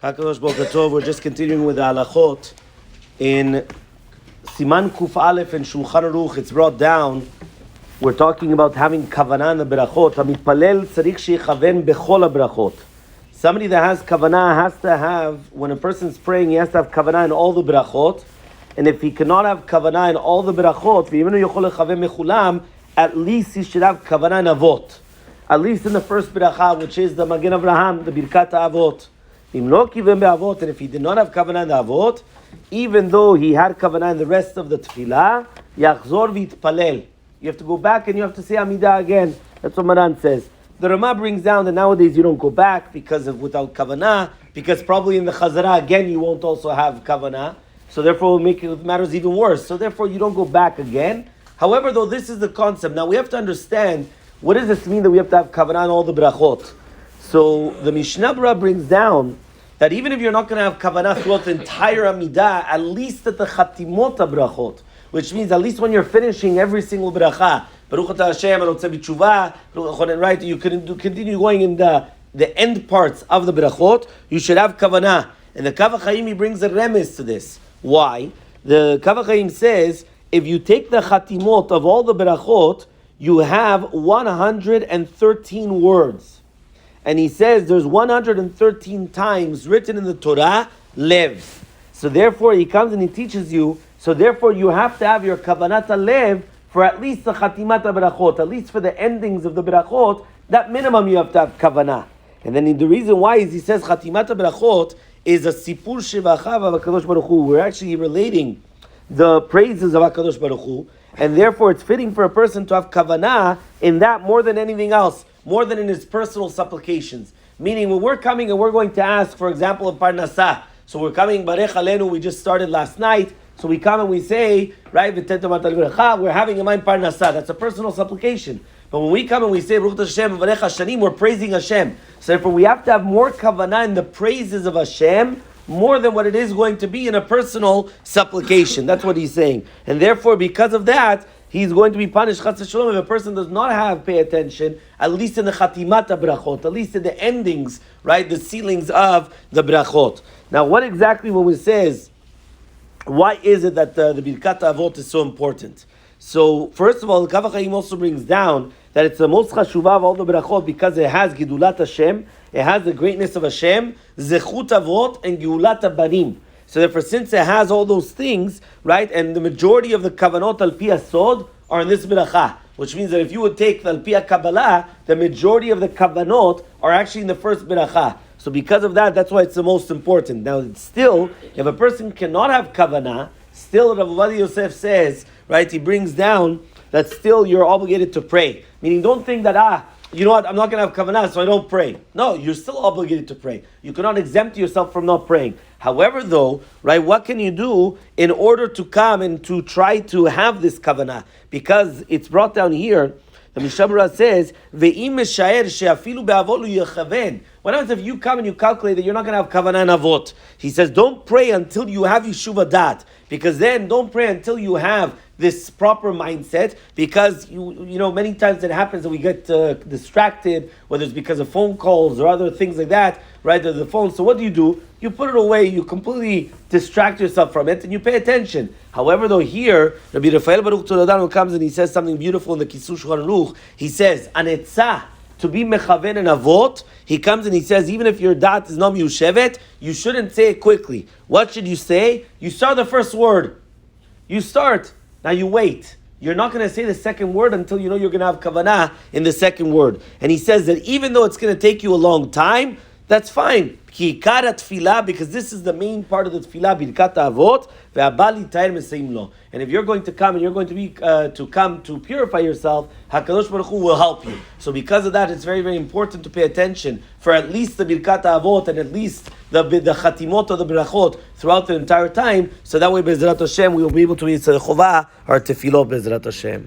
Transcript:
HaKadosh Baruch Hu, we're just continuing with the halachot. In Siman Kuf Aleph and Shulchan Aruch, it's brought down. We're talking about having kavanah in the berachot. Hamitpalel tzarich sheyichaven bechol haberachot. Somebody that has kavanah has to have, when a person's praying, he has to have kavanah in all the berachot. And if he cannot have kavanah in all the berachot, v'yimenu yochol lechaven mechulam, at least he should have kavanah in avot. At least in the first beracha, which is the Magen Avraham, the Birkat Avot. And if he did not have kavanah in the avot, even though he had kavanah in the rest of the tefillah, yachzor v'yitpalel. You have to go back and you have to say Amidah again. That's what Maran says. The Rama brings down that nowadays you don't go back because of without kavanah, because probably in the Chazara again you won't also have kavanah. So therefore it will make matters even worse. So therefore you don't go back again. However, though, this is the concept. Now we have to understand, what does this mean that we have to have kavanah in all the brachot? So the Mishnah Berurah brings down that even if you're not going to have kavanah throughout the entire Amidah, at least at the chatimot brachot, which means at least when you're finishing every single bracha, Baruch atah Hashem, Rotzeh b'tshuva, right? You continue going in the end parts of the brachot, you should have kavanah. And the Kav HaChaim brings a remes to this. Why? The Kav HaChaim says, if you take the chatimot of all the brachot, you have 113 words. And he says there's 113 times written in the Torah, lev. So therefore he comes and he teaches you, so therefore you have to have your kavanat lev for at least the chatimat brachot, at least for the endings of the brachot, that minimum you have to have kavanah. And then the reason why is he says chatimat brachot is a sipur shevachav of HaKadosh Baruch Hu. We're actually relating the praises of HaKadosh Baruch Hu, and therefore it's fitting for a person to have kavanah in that more than anything else, more than in his personal supplications. Meaning when we're coming and we're going to ask, for example, of Parnasah, so we're coming, Beracha Alenu, we just started last night, so we come and we say, right, we're having in mind Parnasah, that's a personal supplication. But when we come and we say, Baruch Hashem, Varech Hashanim, we're praising Hashem. So therefore we have to have more kavanah in the praises of Hashem, more than what it is going to be in a personal supplication. That's what he's saying. And therefore, because of that, he's going to be punished, chas v'shalom, if a person does not pay attention, at least in the chatimat brachot, at least in the endings, right, the ceilings of the brachot. Now, what exactly when it says, why is it that the Birkat Avot is so important? So, first of all, the Kav HaChaim also brings down that it's the most chashuvah of all the brachot because it has Gidulat Hashem, it has the greatness of Hashem, Zechut Avot, and Geulat Abanim. So therefore, since it has all those things, right, and the majority of the kavanot al pi sod are in this beracha, which means that if you would take the al pi Kabbalah, the majority of the kavanot are actually in the first beracha. So because of that, that's why it's the most important. Now, still, if a person cannot have kavanah, still Rav Ovadia Yosef says, right, he brings down that still you're obligated to pray. Meaning, don't think that, you know what, I'm not going to have kavanah, so I don't pray. No, you're still obligated to pray. You cannot exempt yourself from not praying. However, though, right, what can you do in order to come and to try to have this kavanah? Because it's brought down here, the Mishnah Berurah says, "Ve'im meshaer she'afilu be'avot lo yechaven." What happens if you come and you calculate that you're not going to have kavanah and avot? He says, don't pray until you have yeshuva dat, because then don't pray until you have this proper mindset, because you know many times it happens that we get distracted, whether it's because of phone calls or other things like that, right? The phone. So what do? You put it away. You completely distract yourself from it, and you pay attention. However, though here, Rabbi Rafael Baruch Toledano comes and he says something beautiful in the Kisur Shulchan Aruch. He says, "Anetzah." To be mechaven and avot, he comes and he says, even if your dat is not miushevet, you shouldn't say it quickly. What should you say? You start the first word. You start. Now you wait. You're not going to say the second word until you know you're going to have kavanah in the second word. And he says that even though it's going to take you a long time, that's fine. Because this is the main part of the tefillah, birkat avot, ve'abali tair meseim lo. And if you're going to come and you're going to be to come to purify yourself, HaKadosh Baruch Hu will help you. So because of that, it's very, very important to pay attention for at least the birkat avot and at least the chatimot of the brachot throughout the entire time. So that way, Bezrat Hashem, we will be able to read the chovah or tefillah, Bezrat Hashem.